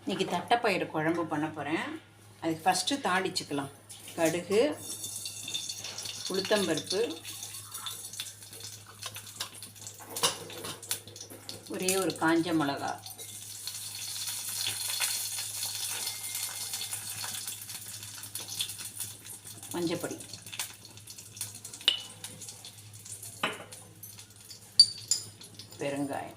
இன்றைக்கி தட்டைப்பயிறு குழம்பு பண்ண போகிறேன். அதுக்கு ஃபஸ்ட்டு தாளிச்சுக்கலாம். கடுகு, உளுத்தம்பருப்பு, ஒரே ஒரு காஞ்ச மிளகா, மஞ்சப்பொடி, பெருங்காயம்,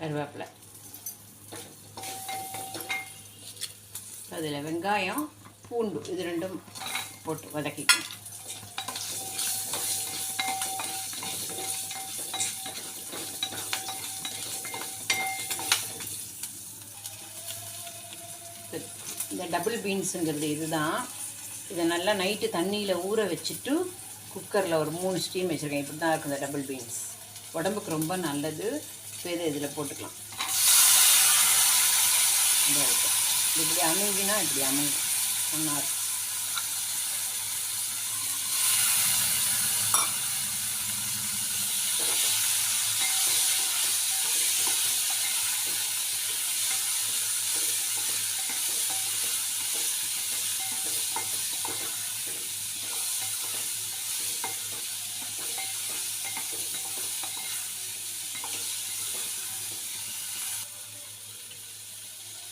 கருவேப்பிலை, அதில் வெங்காயம், பூண்டு இது ரெண்டும் போட்டு வதக்கிக்கணும். இந்த டபுள் பீன்ஸுங்கிறது இதுதான். இதை நல்லா நைட்டு தண்ணியில் ஊற வச்சுட்டு குக்கரில் ஒரு 3 ஸ்டீம் வச்சுருக்கேன். இப்படி தான் இருக்குது இந்த டபுள் பீன்ஸ். உடம்புக்கு ரொம்ப நல்லது. இப்போ இதில் போட்டுக்கலாம். இப்படி அமைங்கினா இப்படி அமைங்க நல்லா இருக்கும்.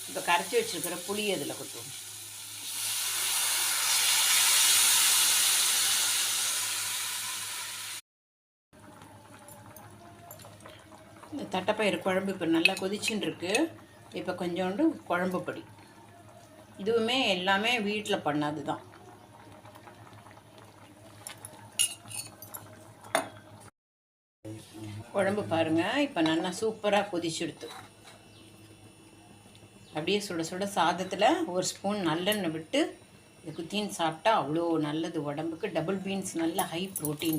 இப்போ கரைச்சி வச்சுருக்கிற புளி அதில் கொட்டுவோம். இந்த தட்டைப்பயிறு குழம்பு இப்போ நல்லா கொதிச்சுன்னு இருக்கு. இப்போ கொஞ்சோண்டு குழம்பு பொடி. இதுவுமே எல்லாமே வீட்டில் பண்ணது தான். குழம்பு பாருங்கள், இப்போ நல்லா சூப்பராக கொதிச்சுடுத்து. அப்படியே சுட சுட சாதத்தில் ஒரு ஸ்பூன் நல்லெண்ணெய் விட்டு இது குத்தின்னு சாப்பிட்டா அவ்வளோ நல்லது உடம்புக்கு. டபுள் பீன்ஸ் நல்ல ஹை ப்ரோட்டீன்.